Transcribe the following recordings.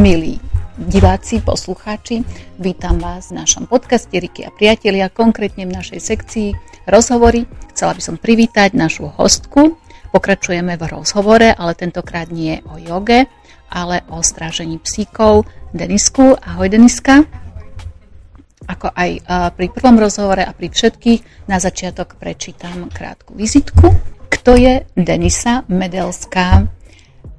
Milí diváci, poslucháči, vítam vás v našom podcaste Riky a priatelia, konkrétne v našej sekcii rozhovory. Chcela by som privítať našu hostku. Pokračujeme v rozhovore, ale tentokrát nie o joge, ale o strážení psíkov. Denisku, ahoj Deniska. Ako aj pri prvom rozhovore a pri všetkých, na začiatok prečítam krátku vizitku. Kto je Denisa Medelská?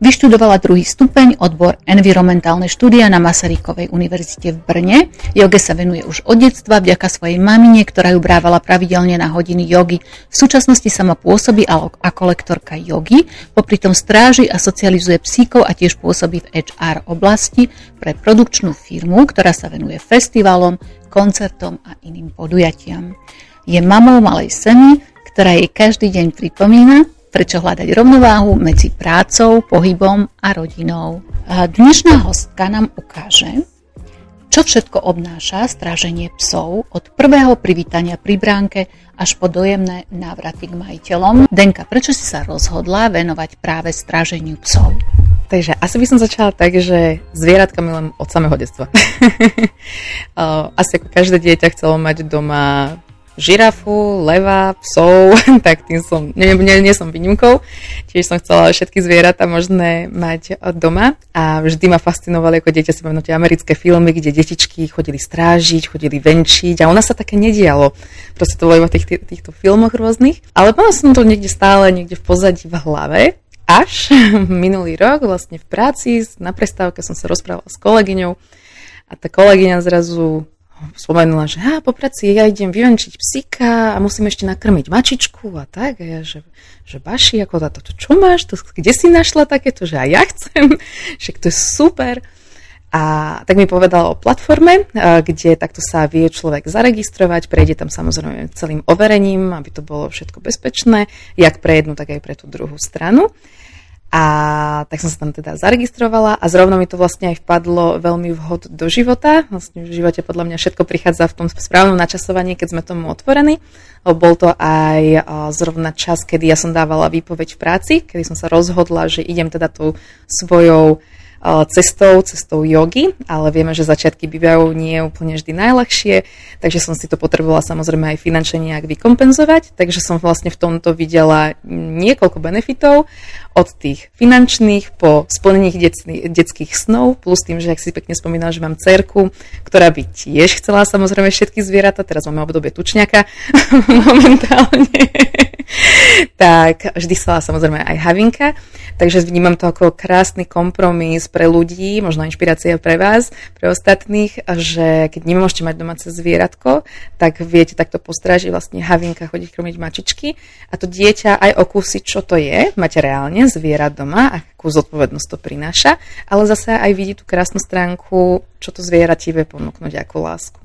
Vyštudovala 2. stupeň, odbor environmentálne štúdia na Masarykovej univerzite v Brne. Joge sa venuje už od detstva vďaka svojej mamine, ktorá ju brávala pravidelne na hodiny jogy. V súčasnosti sama pôsobí ako lektorka jogy, popri tom stráži a socializuje psíkov a tiež pôsobí v HR oblasti pre produkčnú firmu, ktorá sa venuje festivalom, koncertom a iným podujatiam. Je mamou malej Semy, ktorá jej každý deň pripomína, prečo hľadať rovnováhu medzi prácou, pohybom a rodinou. Dnešná hostka nám ukáže, čo všetko obnáša stráženie psov od prvého privítania pri bránke až po dojemné návraty k majiteľom. Denka, prečo si sa rozhodla venovať práve stráženiu psov? Takže asi by som začala tak, že zvieratka milujem od samého detstva. Asi ako každé dieťa chcelo mať doma žirafu, leva, psov, tak tým som, nie som výnimkou, tiež som chcela všetky zvieratá možné mať doma a vždy ma fascinovali ako dieťa si pamätám tie americké filmy, kde detičky chodili strážiť, chodili venčiť a u nás sa také nedialo. Proste to bolo iba v týchto filmoch rôznych, ale mala som to niekde v pozadí v hlave, až minulý rok vlastne v práci na prestávke som sa rozprávala s kolegyňou a tá kolegyňa zrazu spomenula, že po práci ja idem vyvenčiť psíka a musím ešte nakrmiť mačičku a tak. A ja, že Baši, ako to čo máš? Kde si našla takéto? Že aj ja chcem. Však to je super. A tak mi povedala o platforme, kde takto sa vie človek zaregistrovať. Prejde tam samozrejme celým overením, aby to bolo všetko bezpečné. Jak pre jednu, tak aj pre tú druhú stranu. A tak som sa tam teda zaregistrovala a zrovna mi to vlastne aj vpadlo veľmi vhod do života. Vlastne v živote podľa mňa všetko prichádza v tom správnom načasovaní, keď sme tomu otvorení. Bol to aj zrovna čas, kedy ja som dávala výpoveď v práci, kedy som sa rozhodla, že idem teda tou svojou cestou jogy, ale vieme, že začiatky bývajú nie úplne vždy najľahšie, takže som si to potrebovala samozrejme aj finančne nejak vykompenzovať, takže som vlastne v tomto videla niekoľko benefitov od tých finančných po splnení detských snov, plus tým, že ak si pekne spomínala, že mám dcerku, ktorá by tiež chcela samozrejme všetky zvieratá, teraz máme obdobie tučňaka momentálne. Tak vždy chcela samozrejme aj havinka, takže vnímam to ako krásny kompromis pre ľudí, možno inšpirácia pre vás, pre ostatných, že keď nemôžete mať domáce zvieratko, tak viete takto postrážiť vlastne havinka, chodiť krmiť mačičky a to dieťa aj okúsi, čo to je, mať reálne zviera doma, akú zodpovednosť to prináša, ale zase aj vidí tú krásnu stránku, čo to zviera ti vie ponúknuť, akú lásku.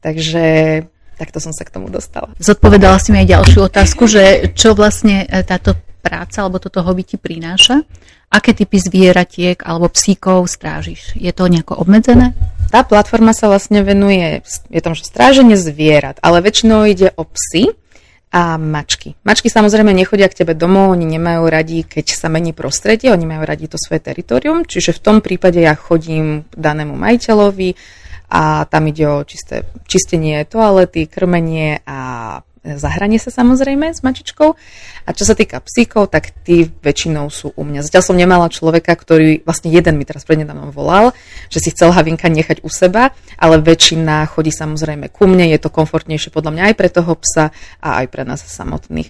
Takže takto som sa k tomu dostala. Zodpovedala si mi aj ďalšiu otázku, že čo vlastne táto práca alebo toto hobby ti prináša? Aké typy zvieratiek alebo psíkov strážiš? Je to nejako obmedzené? Tá platforma sa vlastne venuje, je tam stráženie zvierat, ale väčšinou ide o psy a mačky. Mačky samozrejme nechodia k tebe domov, oni nemajú radi, keď sa mení prostredie, oni majú radi to svoje teritorium, čiže v tom prípade ja chodím k danému majiteľovi a tam ide o čistenie toalety, krmenie a zahranie sa samozrejme s mačičkou. A čo sa týka psíkov, tak tí väčšinou sú u mňa. Zatiaľ som nemala človeka, ktorý, vlastne jeden mi teraz prednedávno volal, že si chcel havinka nechať u seba, ale väčšina chodí samozrejme ku mne, je to komfortnejšie podľa mňa aj pre toho psa a aj pre nás samotných.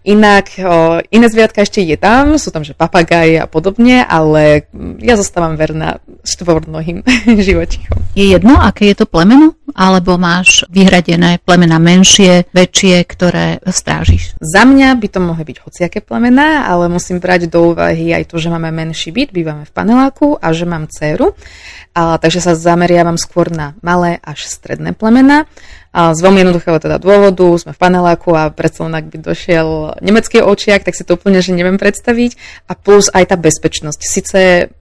Inak iné zvieratka ešte je tam, sú tam že papagáje a podobne, ale ja zostávam verná štvornohým živočíchom. Je jedno, aké je to plemeno? Alebo máš vyhradené plemená menšie, väčšie, ktoré strážiš? Za mňa by to mohli byť hociaké plemená, ale musím brať do úvahy aj to, že máme menší byt, bývame v paneláku a že mám dcéru. Takže sa zameriavam skôr na malé až stredné plemená. A z veľmi jednoduchého teda dôvodu, sme v paneláku a predsa len ak by došiel nemecký ovčiak, tak si to úplne že neviem predstaviť. A plus aj tá bezpečnosť. Sice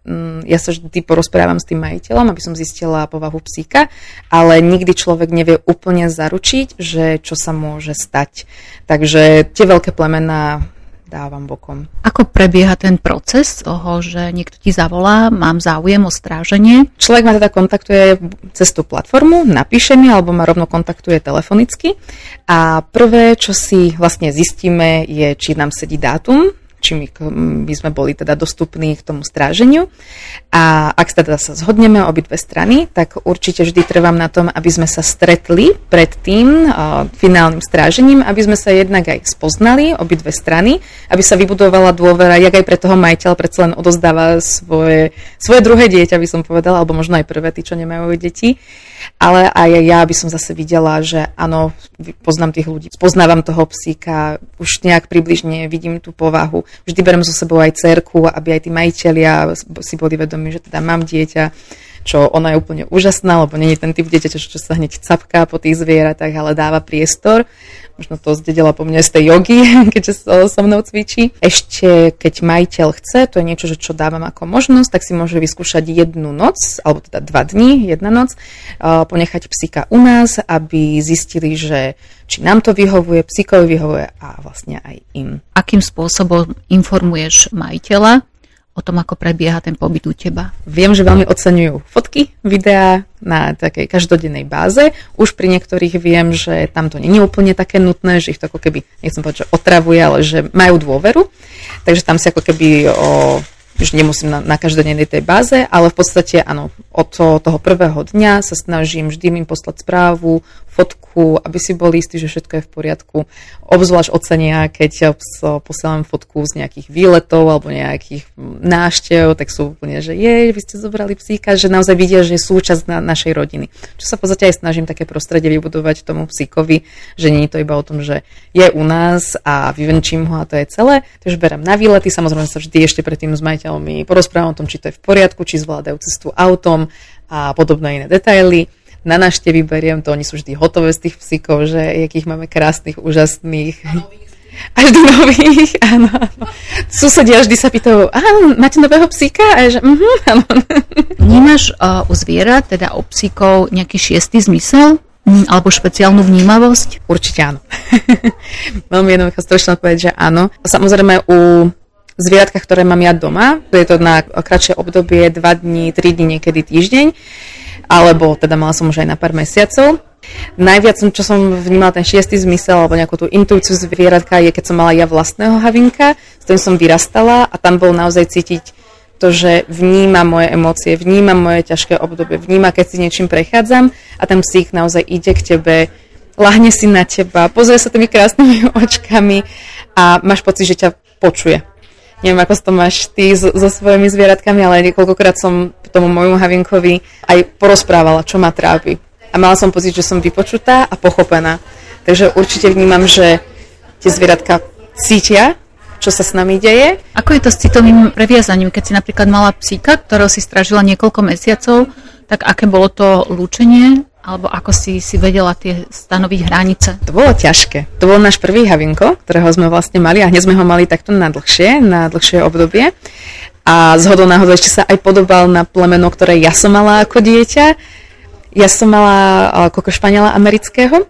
ja sa vždy porozprávam s tým majiteľom, aby som zistila povahu psíka, ale nikdy človek nevie úplne zaručiť, že čo sa môže stať. Takže tie veľké plemená dávam bokom. Ako prebieha ten proces toho, že niekto ti zavolá, mám záujem o stráženie? Človek ma teda kontaktuje cez tú platformu, napíše mi alebo ma rovno kontaktuje telefonicky a prvé, čo si vlastne zistíme, je, či nám sedí dátum, či my sme boli teda dostupní k tomu stráženiu. A ak teda sa zhodneme obidve strany, tak určite vždy trvám na tom, aby sme sa stretli pred tým finálnym strážením, aby sme sa jednak aj spoznali, obidve strany, aby sa vybudovala dôvera, jak aj pre toho majiteľa predsa len odozdáva svoje druhé dieťa, by som povedala, alebo možno aj prvé, tí, čo nemajú deti. Ale aj ja by som zase videla, že áno, poznám tých ľudí, spoznávam toho psíka, už nejak približne vidím tú povahu. Vždy berem so sebou aj dcerku, aby aj tí majitelia si boli vedomí, že teda mám dieťa, čo ona je úplne úžasná, lebo nie je ten typ dieťaťa, čo sa hneď capká po tých zvieratách, ale dáva priestor. Možno to zdedila po mne z tej jogy, keďže so mnou cvičí. Ešte keď majiteľ chce, to je niečo, čo dávam ako možnosť, tak si môže vyskúšať jednu noc, alebo teda 2 dní, jedna noc, ponechať psíka u nás, aby zistili, že či nám to vyhovuje, psíkovi vyhovuje a vlastne aj im. Akým spôsobom informuješ majiteľa o tom, ako prebieha ten pobyt u teba? Viem, že veľmi oceňujú fotky, videá na takej každodennej báze. Už pri niektorých viem, že tam to nie je úplne také nutné, že ich to ako keby, nechcem povedať, že otravuje, ale že majú dôveru. Takže tam si ako keby už nemusím na každodennej tej báze, ale v podstate áno, od toho prvého dňa sa snažím vždy im poslať správu, fotku, aby si boli istí, že všetko je v poriadku. Obzvlášť ocenia, keď posielam fotku z nejakých výletov alebo nejakých návštev, tak sú úplne, že vy ste zobrali psíka, že naozaj vidia, že je súčasť našej rodiny. Čo sa v podstate aj snažím také prostredie vybudovať tomu psíkovi, že nie je to iba o tom, že je u nás a vyvenčím ho a to je celé. Takže beriem na výlety, samozrejme sa vždy ešte predtým s majiteľmi porozprávam o tom, či to je v poriadku, či zvládajú cestu autom a podobné iné detaily. Na návštevy beriem, to oni sú vždy hotové z tých psíkov, že jakých máme krásnych, úžasných. Až do nových, áno. Susedia vždy sa pýtajú, máte nového psíka? A ja, že áno. Vnímaš u zvierat, teda u psíkov, nejaký 6. zmysel? Alebo špeciálnu vnímavosť? Určite áno. Veľmi jednoducho stručne povedať, že áno. Samozrejme u zvieratka, ktoré mám ja doma, to je to na kratšie obdobie 2 dní, 3 dní, niekedy týždeň, alebo teda mala som už aj na pár mesiacov. Najviac, čo som vnímala ten 6. zmysel, alebo nejakú tú intuíciu zvieratka, je keď som mala ja vlastného havinka, s ktorým som vyrastala a tam bolo naozaj cítiť to, že vníma moje emócie, vníma moje ťažké obdobie, vníma, keď si niečím prechádzam a ten psík naozaj ide k tebe, lahne si na teba, pozrie sa tými krásnymi očkami a máš pocit, že ťa počuje. Neviem, ako to máš ty so svojimi zvieratkami, ale niekoľkokrát som tomu môjmu havinkovi aj porozprávala, čo ma trápi. A mala som pocit, že som vypočutá a pochopená. Takže určite vnímam, že tie zvieratka cítia, čo sa s nami deje. Ako je to s citovým previazaním? Keď si napríklad mala psíka, ktorého si strážila niekoľko mesiacov, tak aké bolo to lúčenie? Alebo ako si vedela tie stanoviť hranice? To bolo ťažké. To bol náš prvý havinko, ktorého sme vlastne mali a hneď sme ho mali takto na dlhšie obdobie. A zhodou náhodou ešte sa aj podobal na plemeno, ktoré ja som mala ako dieťa. Ja som mala koko španiela amerického.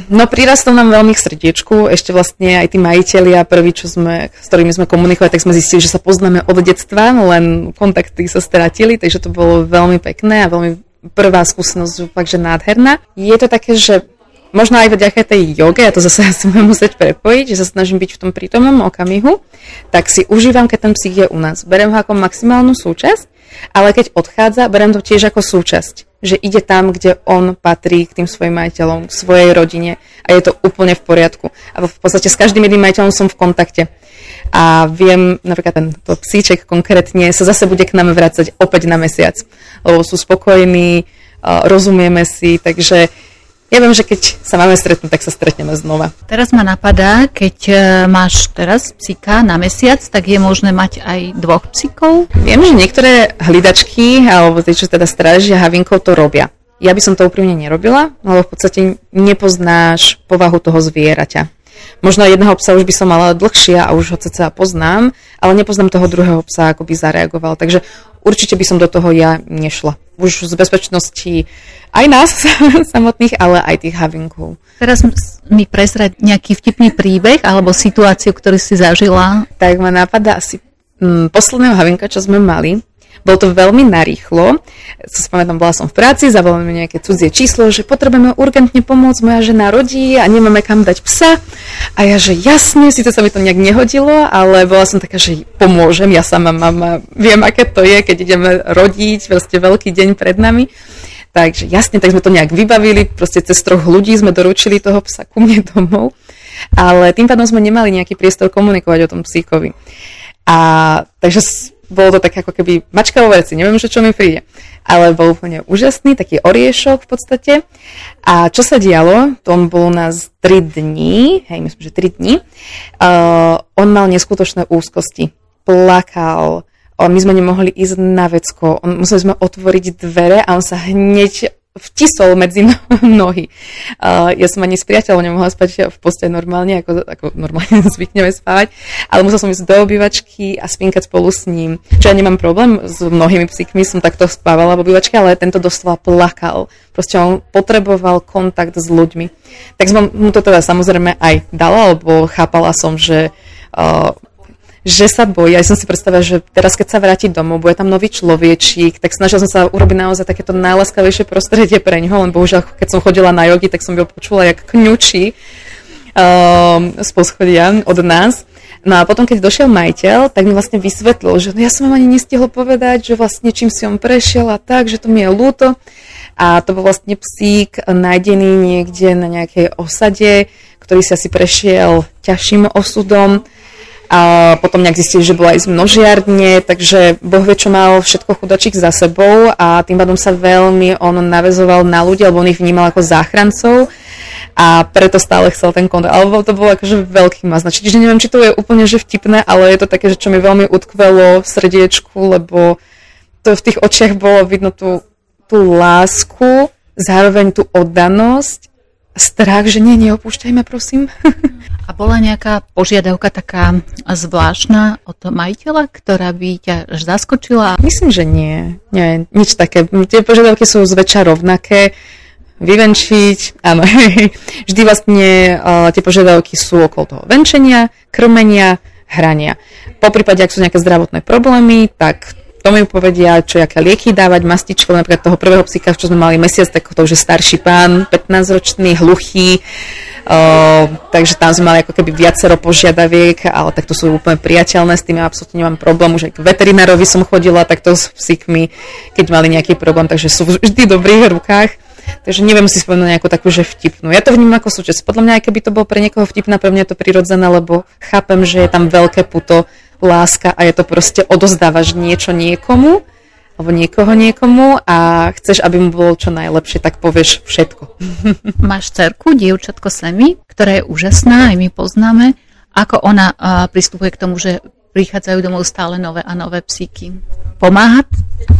No prirastol nám veľmi k srdiečku. Ešte vlastne aj tí majitelia prví, s ktorými sme komunikovali, tak sme zistili, že sa poznáme od detstva, len kontakty sa stratili, takže to bolo veľmi pekné a veľmi prvá skúsenosť, fakt, že nádherná. Je to také, že možno aj vďaka tej joge, a to zase asi budem musieť prepojiť, že sa snažím byť v tom prítomnom okamihu, tak si užívam, keď ten psík je u nás. Berem ho ako maximálnu súčasť, ale keď odchádza, berem to tiež ako súčasť. Že ide tam, kde on patrí k tým svojim majiteľom, k svojej rodine a je to úplne v poriadku. A v podstate s každým jedným majiteľom som v kontakte. A viem, napríklad tento psíček konkrétne sa zase bude k nám vrácať opäť na mesiac, lebo sú spokojní, rozumieme si, takže ja viem, že keď sa máme stretnúť, tak sa stretneme znova. Teraz ma napadá, keď máš teraz psíka na mesiac, tak je možné mať aj 2 psíkov? Viem, že niektoré hlidačky, alebo tie, čo teda strážia havinkov, to robia. Ja by som to úprimne nerobila, lebo v podstate nepoznáš povahu toho zvieraťa. Možno jedného psa už by som mala dlhšie a už ho cca poznám, ale nepoznám toho druhého psa, ako by zareagoval. Takže určite by som do toho ja nešla. už z bezpečnosti aj nás samotných, ale aj tých havinkov. Teraz mi presrať nejaký vtipný príbeh alebo situáciu, ktorú si zažila. Tak ma napadá asi posledného havinka, čo sme mali. Bolo to veľmi narýchlo. Si pamätám, bola som v práci, zavolali mi nejaké cudzie číslo, že potrebujeme urgentne pomôcť, moja žena rodí a nemáme kam dať psa. A ja, že jasne, síce sa mi to nejak nehodilo, ale bola som taká, že pomôžem, ja sama mama, viem, aké to je, keď ideme rodiť, proste veľký deň pred nami. Takže jasne, tak sme to nejak vybavili, proste cez 3 ľudí sme doručili toho psa ku mne domov. Ale tým pádom sme nemali nejaký priestor komunikovať o tom psíkovi. A takže bolo to tak ako keby mačka vo veci, neviem, čo mi príde. Ale bol úplne úžasný, taký oriešok v podstate. A čo sa dialo, to on bol u nás 3 dní, myslím, že 3 dní. On mal neskutočné úzkosti, plakal, my sme nemohli ísť na vecko, museli sme otvoriť dvere a on sa hneď vtisol medzi nohy. Ja som ani s priateľom nemohla spať v posteli normálne, ako normálne zvykneme spávať, ale musela som ísť do obývačky a spinkať spolu s ním. Čo ja nemám problém s mnohými psíkmi, som takto spávala v obývačke, ale tento doslova plakal. Proste on potreboval kontakt s ľuďmi. Tak som mu to teda samozrejme aj dala, lebo chápala som, že sa bojí. Ja som si predstavila, že teraz, keď sa vráti domov, bude tam nový človečík, tak snažila som sa urobiť naozaj takéto najláskavejšie prostredie pre ňoho, len bohužiaľ, keď som chodila na jogi, tak som ho počula, jak kňučí z poschodia od nás. No a potom, keď došiel majiteľ, tak mi vlastne vysvetlil, že ja som vám ani nestihol povedať, že vlastne čím si on prešiel a tak, že to mi je ľúto. A to bol vlastne psík nájdený niekde na nejakej osade, ktorý si asi prešiel ťažším osudom. A potom nejak zistili, že bola aj z množiarne, takže Boh vie, čo mal všetko chudačík za sebou a tým pádom sa veľmi on naväzoval na ľudí, alebo on ich vnímal ako záchrancov a preto stále chcel ten kontakt. Alebo to bolo akože veľký mazna. Čiže neviem, či to je úplne že vtipné, ale je to také, že čo mi veľmi utkvelo v srdiečku, lebo to v tých očiach bolo vidno tú lásku, zároveň tú oddanosť, strach, že nie, neopúšťajme, prosím. A bola nejaká požiadavka taká zvláštna od majiteľa, ktorá by ťa až zaskočila? Myslím, že nie. Nie, nič také. Tie požiadavky sú zväčša rovnaké. Vyvenčiť, áno. Vždy vlastne tie požiadavky sú okolo toho venčenia, krmenia, hrania. Po prípade, ak sú nejaké zdravotné problémy, tak to mi povedia, čo aké lieky dávať, mastičko, napríklad toho prvého psíka, čo sme mali mesiac, tak to už je starší pán, 15-ročný, hluchý, takže tam sme mali ako keby viacero požiadaviek, ale tak to sú úplne priateľné, s tým ja absolútne nemám problém, už aj k veterinárovi som chodila takto s psíkmi, keď mali nejaký problém, takže sú vždy v dobrých rukách. Takže neviem si spomenúť nejakú takú, že vtipnú. Ja to vnímam ako súčasť. Podľa mňa, aj keby to bolo pre niekoho vtipné, pre mňa je to prirodzené, lebo chápem, že je tam veľké puto, láska a je to proste odozdávaš niečo niekomu, alebo niekomu a chceš, aby mu bolo čo najlepšie, tak povieš všetko. Máš dcerku, dievčatko Semi, ktorá je úžasná, aj my poznáme. Ako ona pristupuje k tomu, že prichádzajú domov stále nové a nové psíky? Pomáha?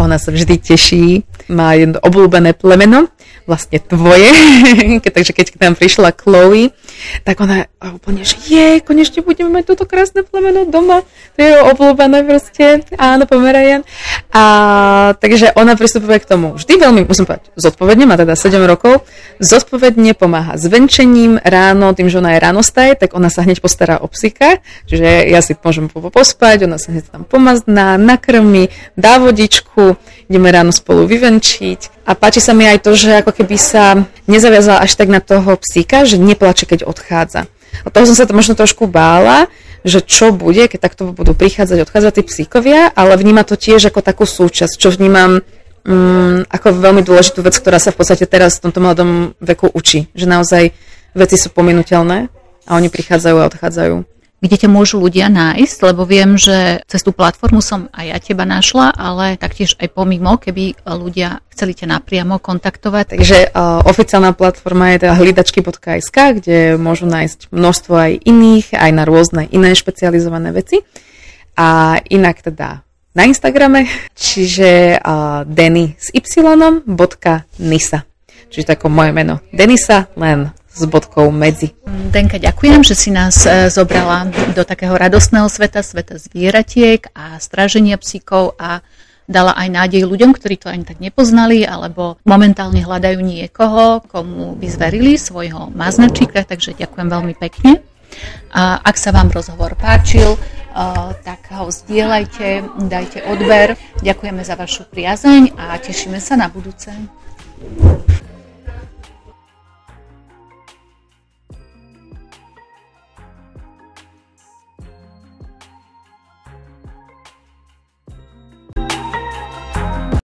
Ona sa vždy teší, má jedno obľúbené plemeno, vlastne tvoje, takže keď tam prišla Chloe, tak ona úplne, že konečne budeme mať toto krásne plemeno doma, to je obľúbené proste, áno, Pomerajan. A takže ona pristupuje k tomu vždy veľmi, musím povedať, zodpovedne, má teda 7 rokov, zodpovedne pomáha s venčením ráno, tým, že ona je ránostaj, tak ona sa hneď postará o psíka, čiže ja si môžem pospať, ona sa hneď tam pomazná, nakrmi, dá vodičku, ideme ráno spolu vyvenčiť. A páči sa mi aj to, že ako keby sa nezaviazala až tak na toho psíka, že neplače, keď odchádza. Od toho som sa to možno trošku bála, že čo bude, keď takto budú odchádzať tí psíkovia, ale vníma to tiež ako takú súčasť, čo vnímam ako veľmi dôležitú vec, ktorá sa v podstate teraz v tomto mladom veku učí. Že naozaj veci sú pominuteľné a oni prichádzajú a odchádzajú. Kde ťa môžu ľudia nájsť, lebo viem, že cez tú platformu som aj ja teba našla, ale taktiež aj pomimo, keby ľudia chceli ťa napriamo kontaktovať. Takže oficiálna platforma je teda hlidačky.sk, kde môžu nájsť množstvo aj iných, aj na rôzne iné špecializované veci. A inak teda na Instagrame, čiže Denny s y.nisa. Čiže to ako moje meno Denisa, len s bodkou medzi. Denka, ďakujem, že si nás zobrala do takého radostného sveta zvieratiek a stráženia psíkov a dala aj nádej ľuďom, ktorí to ani tak nepoznali, alebo momentálne hľadajú niekoho, komu by zverili svojho maznačíka, takže ďakujem veľmi pekne. A ak sa vám rozhovor páčil, tak ho zdieľajte, dajte odber. Ďakujeme za vašu priazeň a tešíme sa na budúce.